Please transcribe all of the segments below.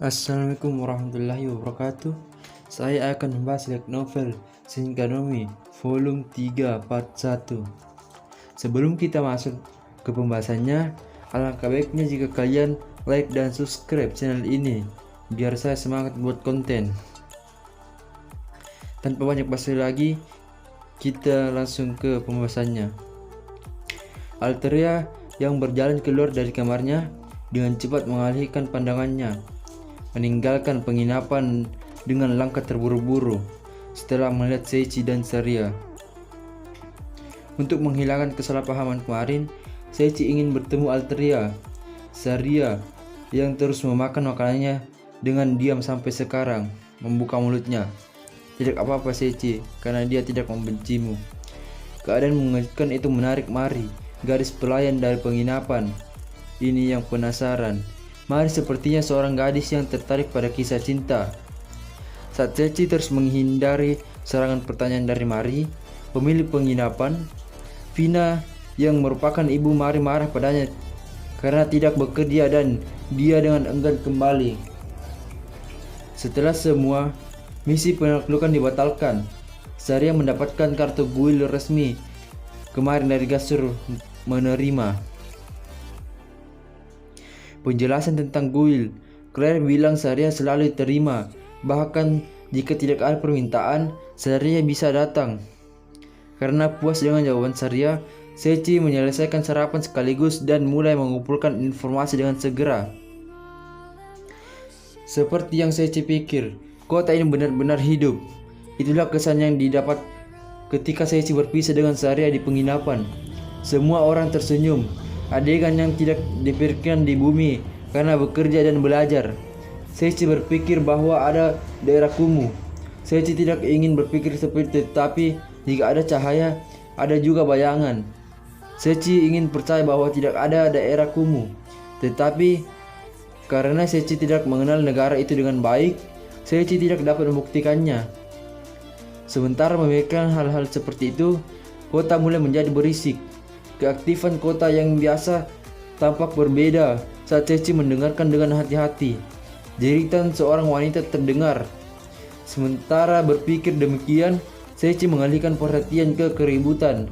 Assalamualaikum warahmatullahi wabarakatuh. Saya akan membahas light novel Shinkanomi volume 3 part 1. Sebelum kita masuk ke pembahasannya, alangkah baiknya jika kalian like dan subscribe channel ini biar saya semangat buat konten. Tanpa banyak basa lagi, kita langsung ke pembahasannya. Alteria yang berjalan keluar dari kamarnya dengan cepat mengalihkan pandangannya, meninggalkan penginapan dengan langkah terburu-buru setelah melihat Seichi dan Saria. Untuk menghilangkan kesalahpahaman kemarin, Seichi ingin bertemu Alteria. Saria yang terus memakan makanannya dengan diam sampai sekarang membuka mulutnya. Tidak apa-apa Seichi, karena dia tidak membencimu. Keadaan mengejutkan itu menarik Mari, gadis pelayan dari penginapan ini yang penasaran. Mari sepertinya seorang gadis yang tertarik pada kisah cinta. Saat Seichi terus menghindari serangan pertanyaan dari Mari, pemilik penginapan, Vina yang merupakan ibu Mari marah padanya karena tidak bekerja dan dia dengan enggan kembali. Setelah semua misi penaklukan dibatalkan, Saria mendapatkan kartu guil resmi kemarin dari Gasur menerima penjelasan tentang guil. Claire bilang Saria selalu terima, bahkan jika tidak ada permintaan, Saria bisa datang. Karena puas dengan jawaban Saria, Seichi menyelesaikan sarapan sekaligus dan mulai mengumpulkan informasi dengan segera. Seperti yang Seichi pikir, kota ini benar-benar hidup. Itulah kesan yang didapat ketika Seichi berpisah dengan Saria di penginapan. Semua orang tersenyum. Adegan yang tidak dipikirkan di bumi karena bekerja dan belajar. Seichi berpikir bahwa ada daerah kumuh. Seichi tidak ingin berpikir seperti itu, tapi jika ada cahaya, ada juga bayangan. Seichi ingin percaya bahwa tidak ada daerah kumuh, tetapi karena Seichi tidak mengenal negara itu dengan baik, Seichi tidak dapat membuktikannya. Sementara memikirkan hal-hal seperti itu, kota mulai menjadi berisik. Keaktifan kota yang biasa tampak berbeda saat Seichi mendengarkan dengan hati-hati. Jeritan seorang wanita terdengar. Sementara berpikir demikian, Seichi mengalihkan perhatian ke keributan.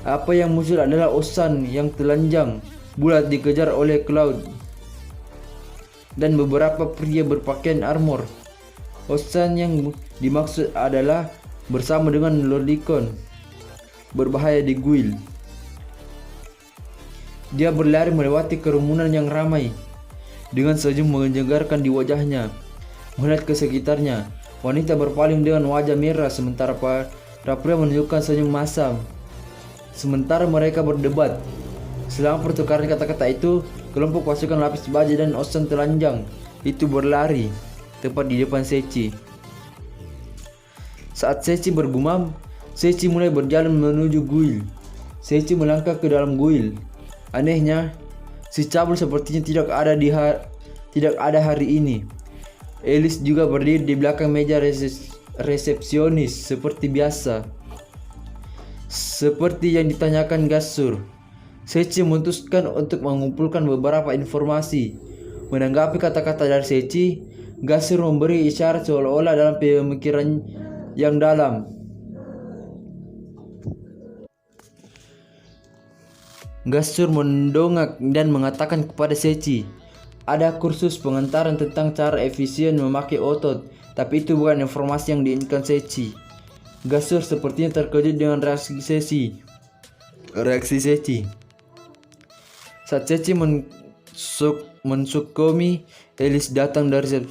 Apa yang muncul adalah Osan yang telanjang bulat dikejar oleh Cloud dan beberapa pria berpakaian armor. Osan yang dimaksud adalah bersama dengan Lordikon berbahaya di guil. Dia berlari melewati kerumunan yang ramai dengan senyum menyegarkan di wajahnya. Melihat ke sekitarnya, wanita berpaling dengan wajah merah sementara para pria menunjukkan senyum masam. Sementara mereka berdebat. Selama pertukaran kata-kata itu, kelompok pasukan lapis baja dan Osan telanjang itu berlari tepat di depan Seichi. Saat Seichi bergumam, Seichi mulai berjalan menuju guil. Seichi melangkah ke dalam guil. Anehnya, si cabul sepertinya tidak ada hari ini. Alice juga berdiri di belakang meja resepsionis seperti biasa. Seperti yang ditanyakan Gasur, Seichi memutuskan untuk mengumpulkan beberapa informasi. Menanggapi kata-kata dari Seichi, Gasur memberi isyarat seolah-olah dalam pemikiran yang dalam. Gasur mendongak dan mengatakan kepada Seichi, ada kursus pengantaran tentang cara efisien memakai otot, tapi itu bukan informasi yang diinginkan Seichi. Gasur sepertinya terkejut dengan reaksi Seichi. Saat Seichi mensukumi, Alice datang dari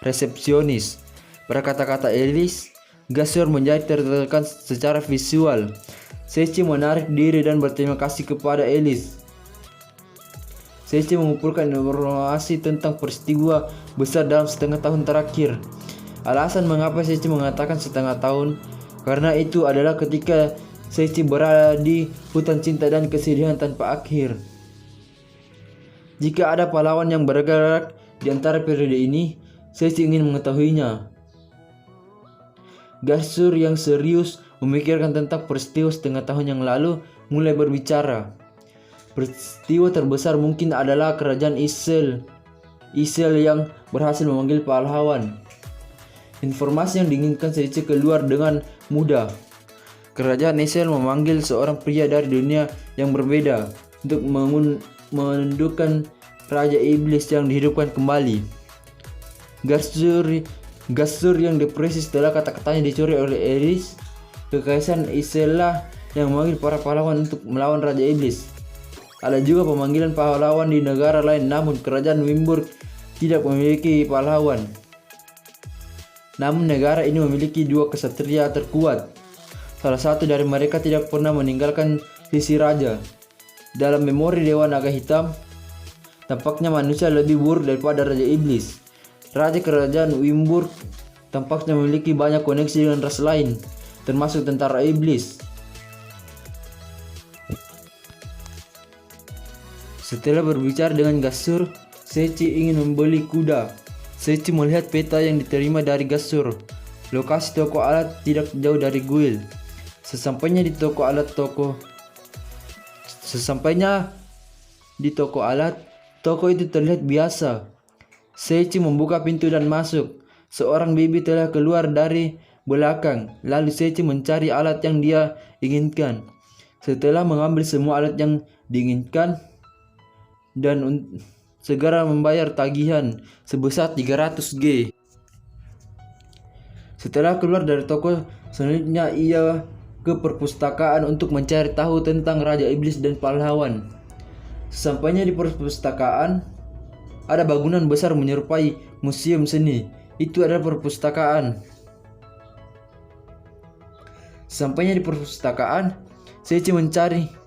resepsionis. Pada kata-kata Alice, Gasur menjadi tertekan secara visual. Seichi menarik diri dan berterima kasih kepada Alice. Seichi mengumpulkan informasi tentang peristiwa besar dalam setengah tahun terakhir. Alasan mengapa Seichi mengatakan setengah tahun, karena itu adalah ketika Seichi berada di hutan cinta dan kesedihan tanpa akhir. Jika ada pahlawan yang bergerak di antara periode ini, Seichi ingin mengetahuinya. Gasur yang serius memikirkan tentang peristiwa setengah tahun yang lalu mulai berbicara. Peristiwa terbesar mungkin adalah kerajaan Isel Isel yang berhasil memanggil pahlawan. Informasi yang diinginkan Seiichi keluar dengan mudah. Kerajaan Isel memanggil seorang pria dari dunia yang berbeda untuk menundukkan Raja Iblis yang dihidupkan kembali. Gasur yang depresi setelah kata-katanya dicuri oleh Eris. Kekaisaran Isel lah yang memanggil para pahlawan untuk melawan Raja Iblis. Ada juga pemanggilan pahlawan di negara lain, namun kerajaan Wimburg tidak memiliki pahlawan. Namun negara ini memiliki dua kesatria terkuat. Salah satu dari mereka tidak pernah meninggalkan sisi raja. Dalam memori Dewa Naga Hitam, tampaknya manusia lebih buruk daripada Raja Iblis. Raja kerajaan Wimburg tampaknya memiliki banyak koneksi dengan ras lain, termasuk tentara iblis. Setelah berbicara dengan Gasur, Seiichi ingin membeli kuda. Seiichi melihat peta yang diterima dari Gasur. Lokasi toko alat tidak jauh dari guild. Sesampainya di toko alat, toko itu terlihat biasa. Seiichi membuka pintu dan masuk. Seorang bibi telah keluar dari belakang. Lalu Seiichi mencari alat yang dia inginkan. Setelah mengambil semua alat yang diinginkan dan segera membayar tagihan sebesar 300G. Setelah keluar dari toko, selanjutnya ia ke perpustakaan untuk mencari tahu tentang Raja Iblis dan pahlawan. Sesampainya di perpustakaan, ada bangunan besar menyerupai museum seni. Itu adalah perpustakaan. Sampainya di perpustakaan, Seiichi mencari.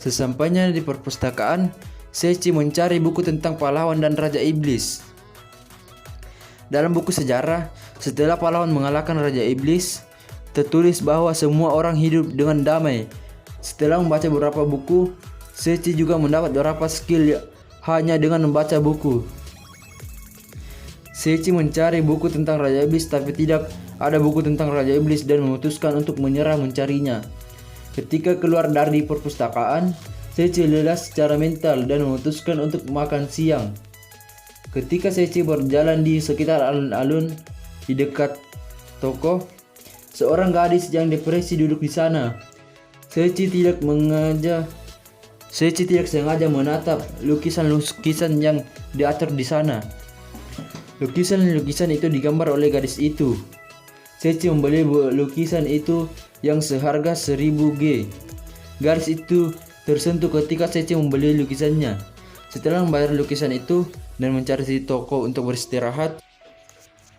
Sesampainya di perpustakaan, Seiichi mencari buku tentang pahlawan dan Raja Iblis. Dalam buku sejarah, setelah pahlawan mengalahkan Raja Iblis, tertulis bahwa semua orang hidup dengan damai. Setelah membaca beberapa buku, Seiichi juga mendapat beberapa skill hanya dengan membaca buku. Seiichi mencari buku tentang Raja Iblis tapi tidak ada buku tentang Raja Iblis dan memutuskan untuk menyerah mencarinya. Ketika keluar dari perpustakaan, Seiichi lelah secara mental dan memutuskan untuk makan siang. Ketika Seiichi berjalan di sekitar alun-alun di dekat toko, seorang gadis yang depresi duduk di sana. Seiichi tidak sengaja menatap lukisan-lukisan yang diatur di sana. Lukisan-lukisan itu digambar oleh gadis itu. Seiichi membeli lukisan itu yang seharga 1000G. Gadis itu tersentuh ketika Seiichi membeli lukisannya. Setelah membayar lukisan itu dan mencari di toko untuk beristirahat,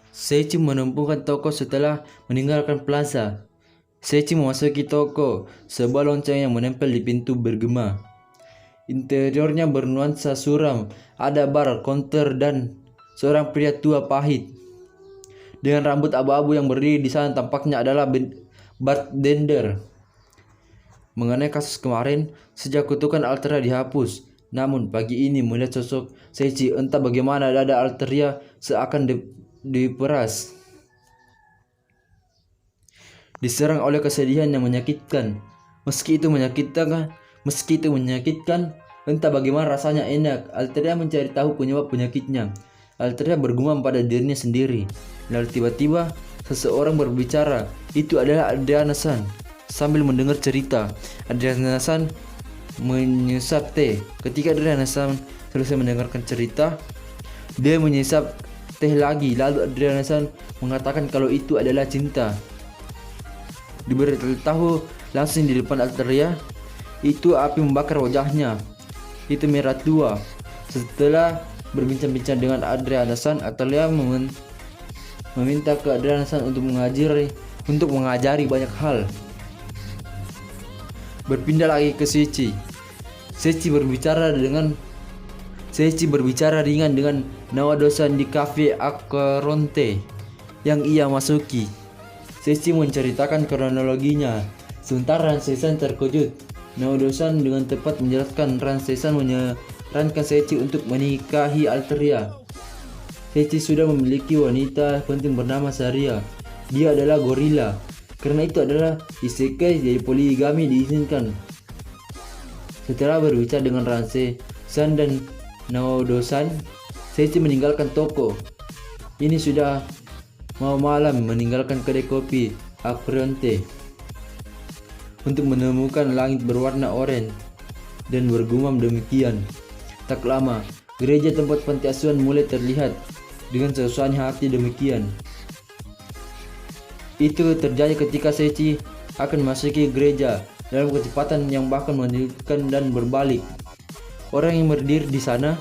Seiichi menemukan toko setelah meninggalkan plaza. Seiichi memasuki toko, sebuah lonceng yang menempel di pintu bergema. Interiornya bernuansa suram, ada bar, counter, dan seorang pria tua pahit dengan rambut abu-abu yang berdiri di sana tampaknya adalah bartender. Mengenai kasus kemarin, sejak kutukan Alteria dihapus, namun pagi ini melihat sosok Seiichi, entah bagaimana dada Alteria seakan diperas. Diserang oleh kesedihan yang menyakitkan. Meski itu menyakitkan, entah bagaimana rasanya enak. Alteria mencari tahu penyebab penyakitnya. Alteria bergumam pada dirinya sendiri. Lalu tiba-tiba seseorang berbicara. Itu adalah Adriana San. Sambil mendengar cerita, Adriana San menyesap teh. Ketika Adriana San selesai mendengarkan cerita, dia menyesap teh lagi. Lalu Adriana San mengatakan kalau itu adalah cinta. Diberitahu langsung di depan Alteria, itu api membakar wajahnya. Itu merah tua. Setelah berbincang-bincang dengan Adriana San, Alteria meminta ke Adriana San untuk mengajari banyak hal. Berpindah lagi ke Seiichi. Seiichi berbicara ringan dengan Naodo-san di cafe Akaronte yang ia masuki. Seiichi menceritakan kronologinya. Sementara Ransei-san terkejut. Naodo-san dengan tepat menjelaskan Ransei-san menyarankan Seiichi untuk menikahi Alteria. Seiichi sudah memiliki wanita penting bernama Saria. Dia adalah gorila. Karena itu adalah isekai, jadi poligami diizinkan. Setelah berbicara dengan Ranse, San dan Naodo-san, Seiichi meninggalkan toko. Ini sudah mau malam, meninggalkan kedai kopi Acreonte untuk menemukan langit berwarna oranye dan bergumam demikian. Tak lama, gereja tempat panti asuhan mulai terlihat dengan suasana hati demikian. Itu terjadi ketika Seiichi akan memasuki gereja dalam kecepatan yang bahkan menunjukkan dan berbalik. Orang yang berdiri di sana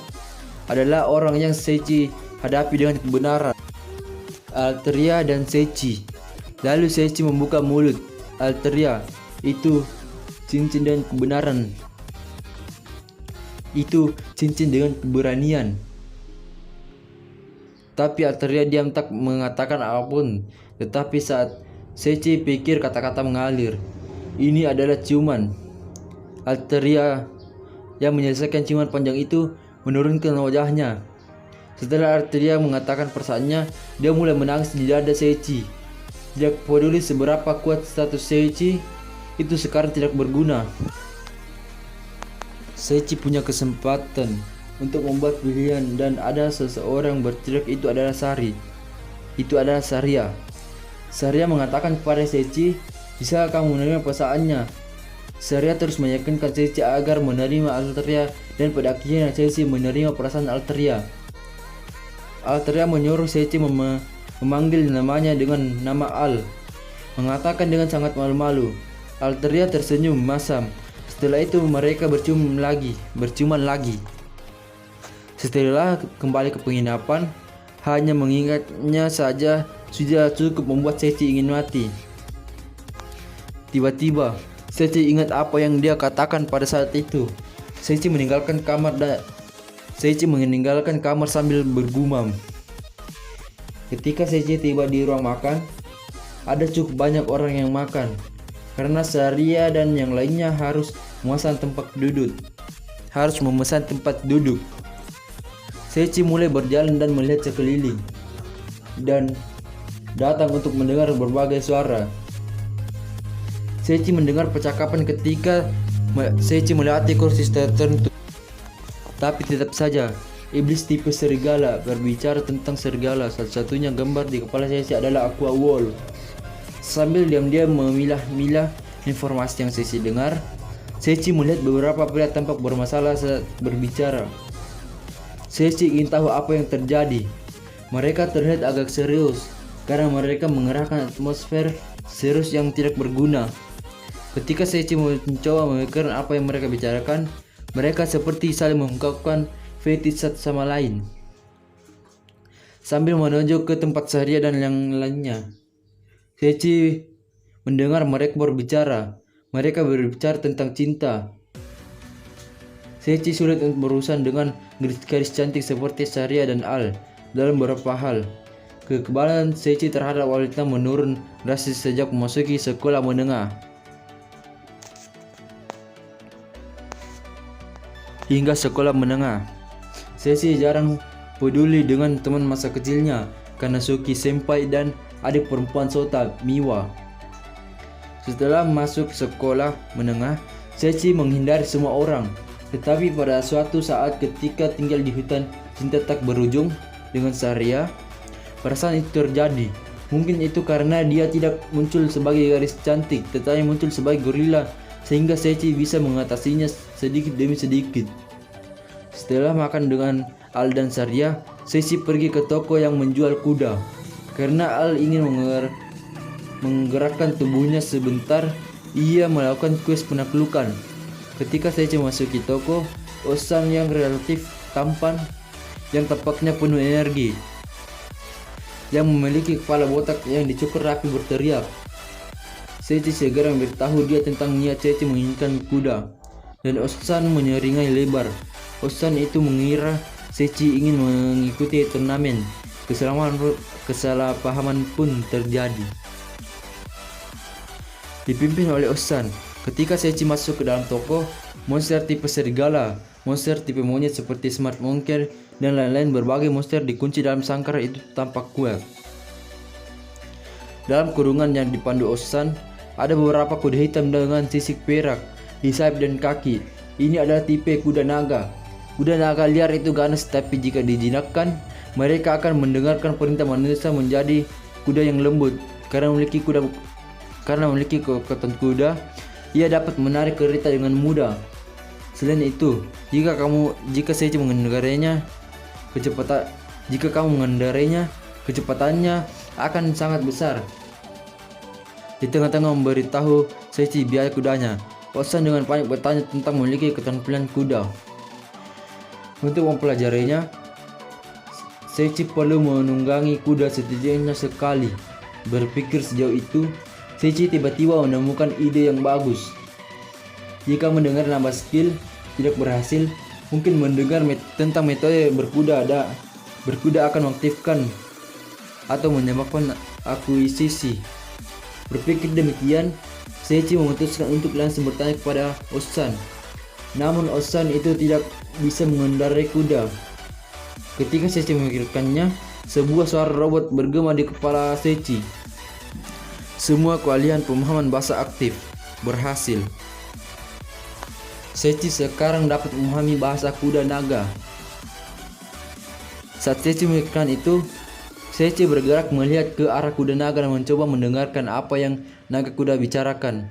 adalah orang yang Seiichi hadapi dengan kebenaran, Alteria dan Seiichi. Lalu Seiichi membuka mulut. Alteria, itu cincin dengan kebenaran. Itu cincin dengan keberanian. Tapi Alteria diam, tak mengatakan apapun. Tetapi saat Seiichi pikir, kata-kata mengalir. Ini adalah ciuman. Alteria yang menyelesaikan ciuman panjang itu menurunkan wajahnya. Setelah Alteria mengatakan perasaannya, dia mulai menangis di dada Seiichi. Tidak peduli seberapa kuat status Seiichi, itu sekarang tidak berguna. Seiichi punya kesempatan untuk membuat pilihan, dan ada seseorang berteriak, itu adalah Sari. Itu adalah Saria. Saria mengatakan kepada Seiichi, bisa kamu menerima perasaannya? Saria terus meyakinkan Seiichi agar menerima Alteria, dan pada akhirnya Seiichi menerima perasaan Alteria. Alteria menyuruh Seiichi memanggil namanya dengan nama Al, mengatakan dengan sangat malu-malu. Alteria tersenyum masam. Setelah itu mereka berciuman lagi. Setelah kembali ke penginapan, hanya mengingatnya saja sudah cukup membuat Seiichi ingin mati. Tiba-tiba Seiichi ingat apa yang dia katakan pada saat itu. Seiichi meninggalkan kamar sambil bergumam. Ketika Seiichi tiba di ruang makan, ada cukup banyak orang yang makan, karena Saria dan yang lainnya harus memesan tempat duduk. Seiichi mulai berjalan dan melihat sekeliling, dan datang untuk mendengar berbagai suara. Seiichi mendengar percakapan ketika Seiichi melewati kursi tertentu. Tapi tetap saja, iblis tipe serigala berbicara tentang serigala. Satu-satunya gambar di kepala Seiichi adalah Aqua Wall. Sambil diam-diam memilah-milah informasi yang Seiichi dengar, Seiichi melihat beberapa pria tampak bermasalah saat berbicara. Seiichi ingin tahu apa yang terjadi. Mereka terlihat agak serius karena mereka mengerahkan atmosfer serius yang tidak berguna. Ketika Seiichi mencoba memikirkan apa yang mereka bicarakan, mereka seperti saling mengungkapkan fetish satu sama lain. Sambil menunjuk ke tempat Saria dan yang lainnya, Seiichi mendengar mereka berbicara. Mereka berbicara tentang cinta. Seiichi sulit untuk berurusan dengan gadis cantik seperti Saria dan Al dalam beberapa hal. Kekebalan Seiichi terhadap wanita menurun drastis sejak memasuki sekolah menengah. Hingga sekolah menengah, Seiichi jarang peduli dengan teman masa kecilnya, Kanasuki Senpai dan adik perempuan Sota, Miwa. Setelah masuk sekolah menengah, Seiichi menghindari semua orang. Tetapi pada suatu saat ketika tinggal di hutan cinta tak berujung dengan Saria, perasaan itu terjadi. Mungkin itu karena dia tidak muncul sebagai gadis cantik, tetapi muncul sebagai gorila, sehingga Seiichi bisa mengatasinya sedikit demi sedikit. Setelah makan dengan Al dan Saria, Seiichi pergi ke toko yang menjual kuda. Karena Al ingin menggerakkan tubuhnya sebentar, ia melakukan kuis penaklukan. Ketika Seiichi memasuki toko, Osan yang relatif tampan, yang tampaknya penuh energi, yang memiliki kepala botak yang dicukur rapi berteriak. Seiichi segera memberitahu dia tentang niat Seiichi menginginkan kuda, dan Osan menyeringai lebar. Osan itu mengira Seiichi ingin mengikuti turnamen. Kesalahpahaman pun terjadi. Dipimpin oleh Osan, ketika Seiichi masuk ke dalam toko, monster tipe serigala, monster tipe monyet seperti Smart Monker, dan lain-lain berbagai monster dikunci dalam sangkar itu tampak kuat. Dalam kurungan yang dipandu Osan, ada beberapa kuda hitam dengan sisik perak di sayap dan kaki. Ini adalah tipe kuda naga. Kuda naga liar itu ganas, tapi jika dijinakkan, mereka akan mendengarkan perintah manusia menjadi kuda yang lembut. Karena memiliki kekuatan kuda, ia dapat menarik kereta dengan mudah. Selain itu, jika kamu mengendarainya, kecepatannya akan sangat besar. Di tengah-tengah memberitahu Seiichi biaya kudanya, Osan dengan panik bertanya tentang memiliki keterampilan kuda. Untuk mempelajarinya, Seiichi perlu menunggangi kuda setidaknya sekali. Berpikir sejauh itu, Seiichi tiba-tiba menemukan ide yang bagus. Jika mendengar nambah skill tidak berhasil, mungkin mendengar tentang metode berkuda akan mengaktifkan atau menyebabkan akuisisi. Berpikir demikian, Seiichi memutuskan untuk langsung bertanya kepada Osan. Namun Osan itu tidak bisa mengendarai kuda. Ketika Seiichi memikirkannya, sebuah suara robot bergema di kepala Seiichi. Semua keahlian pemahaman bahasa aktif berhasil. Seiichi sekarang dapat memahami bahasa kuda naga. Saat Seiichi memikirkan itu, Seiichi bergerak melihat ke arah kuda naga dan mencoba mendengarkan apa yang naga kuda bicarakan.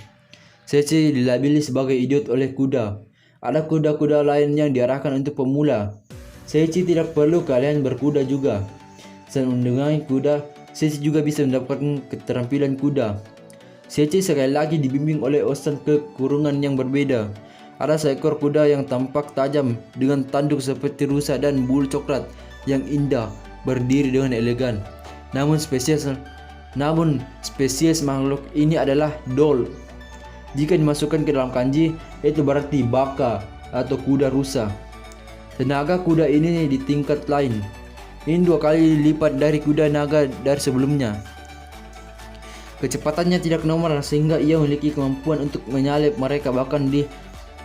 Seiichi dilabeli sebagai idiot oleh kuda. Ada kuda-kuda lain yang diarahkan untuk pemula. Seiichi tidak perlu keahlian berkuda juga. Selain menunggangi kuda, Seiichi juga bisa mendapatkan keterampilan kuda. Seiichi sekali lagi dibimbing oleh Osan ke kurungan yang berbeda. Ada seekor kuda yang tampak tajam dengan tanduk seperti rusa dan bulu coklat yang indah, berdiri dengan elegan. Namun spesies makhluk ini adalah doll. Jika dimasukkan ke dalam kanji, itu berarti baka atau kuda rusa. Tenaga kuda ini di tingkat lain. Ini 2 kali lipat dari kuda naga dari sebelumnya. Kecepatannya tidak normal sehingga ia memiliki kemampuan untuk menyalip mereka bahkan di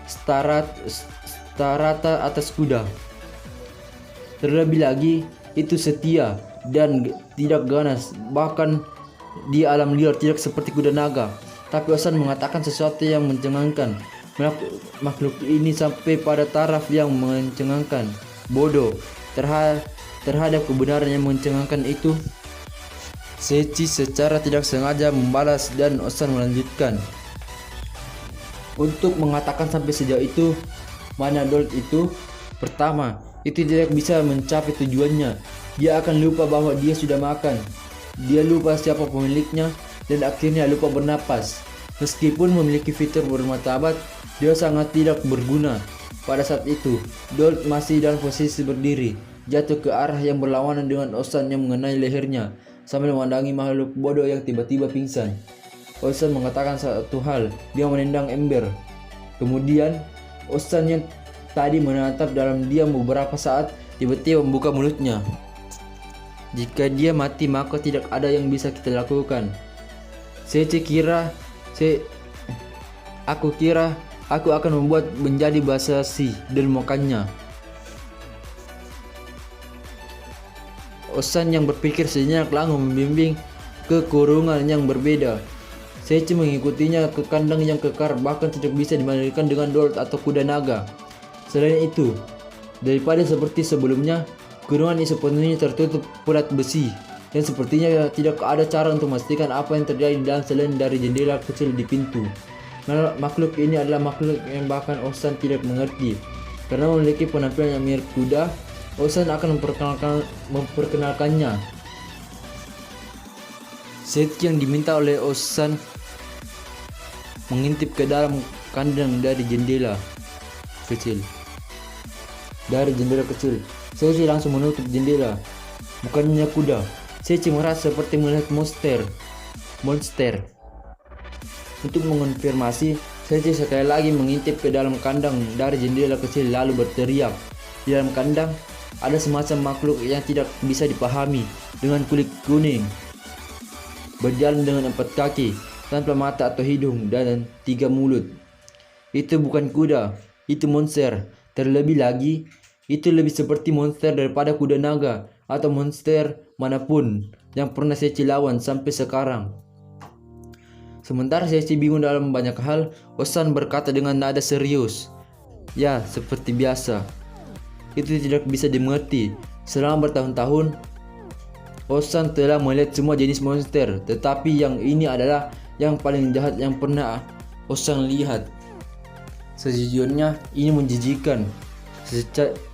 starata atas kuda. Terlebih lagi, itu setia dan tidak ganas, bahkan di alam liar tidak seperti kuda naga. Tapi Osan mengatakan sesuatu yang mencengangkan. Makhluk ini sampai pada taraf yang mencengangkan, bodoh terhadap kebenaran yang mencengangkan itu. Seiichi secara tidak sengaja membalas dan Osan melanjutkan. Untuk mengatakan sampai sejauh itu, mana doll itu? Pertama, itu tidak bisa mencapai tujuannya. Dia akan lupa bahwa dia sudah makan. Dia lupa siapa pemiliknya dan akhirnya lupa bernapas. Meskipun memiliki fitur bermartabat, dia sangat tidak berguna. Pada saat itu, Dolt masih dalam posisi berdiri, jatuh ke arah yang berlawanan dengan Osan yang mengenai lehernya sambil memandangi makhluk bodoh yang tiba-tiba pingsan. Osan mengatakan satu hal, dia menendang ember. Kemudian, Osan yang tadi menatap dalam diam beberapa saat tiba-tiba membuka mulutnya. Jika dia mati maka tidak ada yang bisa kita lakukan. Aku kira aku akan membuat menjadi basa-basi dan makannya. Osan yang berpikir sejenak langsung membimbing ke kurungan yang berbeda. Seiichi mengikutinya ke kandang yang kekar, bahkan tidak bisa dibandingkan dengan Dolt atau kuda naga. Selain itu, daripada seperti sebelumnya, kurungan ini sepenuhnya tertutup pelat besi dan sepertinya tidak ada cara untuk memastikan apa yang terjadi di dalam selain dari jendela kecil di pintu. Makhluk ini adalah makhluk yang bahkan Osan tidak mengerti. Karena memiliki penampilan yang mirip kuda, Osan akan memperkenalkannya. Seiichi yang diminta oleh Osan mengintip ke dalam kandang dari jendela kecil. Seiichi langsung menutup jendela. Bukannya kuda. Seiichi merasa seperti melihat monster. Untuk mengonfirmasi, Seiichi sekali lagi mengintip ke dalam kandang dari jendela kecil lalu berteriak. Di dalam kandang ada semacam makhluk yang tidak bisa dipahami dengan kulit kuning, berjalan dengan 4 kaki, tanpa mata atau hidung dan 3 mulut. Itu bukan kuda, itu monster. Terlebih lagi, itu lebih seperti monster daripada kuda naga atau monster manapun yang pernah Seiichi lawan sampai sekarang. Sementara Seiichi bingung dalam banyak hal, Osan berkata dengan nada serius, Ya, seperti biasa. Itu tidak bisa dimengerti. Selama bertahun-tahun, Osan telah melihat semua jenis monster, tetapi yang ini adalah yang paling jahat yang pernah Osan lihat. Sejujurnya, ini menjijikan.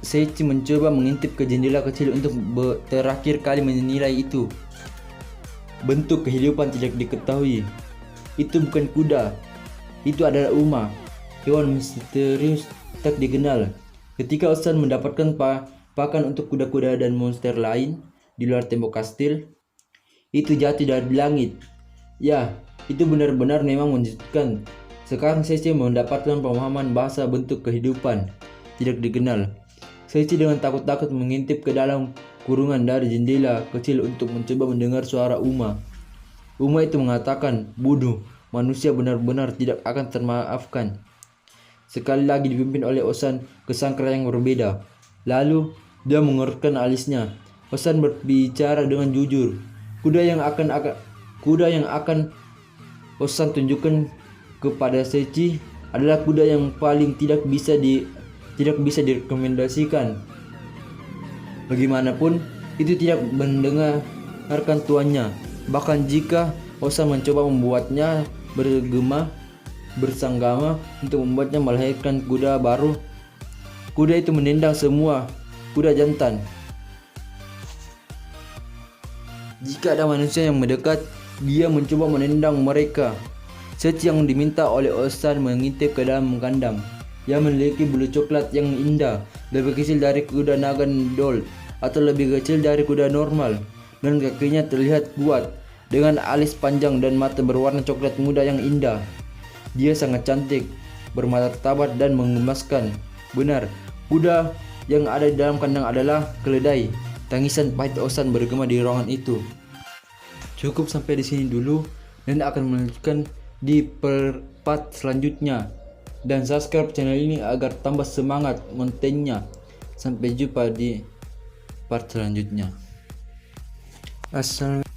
Seiichi mencoba mengintip ke jendela kecil untuk terakhir kali menilai itu. Bentuk kehidupan tidak diketahui. Itu bukan kuda. Itu adalah Uma, hewan misterius tak dikenal. Ketika Osan mendapatkan pakan untuk kuda-kuda dan monster lain di luar tembok kastil, itu jatuh dari langit. Ya, itu benar-benar memang menjijikkan. Sekarang Seiichi mendapatkan pemahaman bahasa bentuk kehidupan tidak dikenal. Seiichi dengan takut-takut mengintip ke dalam kurungan dari jendela kecil untuk mencoba mendengar suara Uma. Uma itu mengatakan, "Bodoh, manusia benar-benar tidak akan termaafkan." Sekali lagi dipimpin oleh Osan ke sangkar yang berbeda. Lalu dia mengerutkan alisnya. Osan berbicara dengan jujur. Kuda yang akan Osan tunjukkan kepada Seiichi adalah kuda yang paling tidak bisa direkomendasikan. Bagaimanapun, itu tidak mendengarkan tuannya. Bahkan jika Osan mencoba membuatnya bersanggama untuk membuatnya melahirkan kuda baru, kuda itu menendang semua kuda jantan. Jika ada manusia yang mendekat, dia mencoba menendang mereka. Seiichi yang diminta oleh Osan mengintip ke dalam kandang. Ia memiliki bulu coklat yang indah, lebih kecil dari kuda naga doll atau lebih kecil dari kuda normal, dan kakinya terlihat kuat dengan alis panjang dan mata berwarna coklat muda yang indah. Dia sangat cantik, bermata tabat dan mengemaskan. Benar, kuda yang ada di dalam kandang adalah keledai. Tangisan pahit Osan bergema di ruangan itu. Cukup sampai di sini dulu, dan akan melanjutkan di part selanjutnya. Dan subscribe channel ini agar tambah semangat kontennya. Sampai jumpa di part selanjutnya. Assalamualaikum.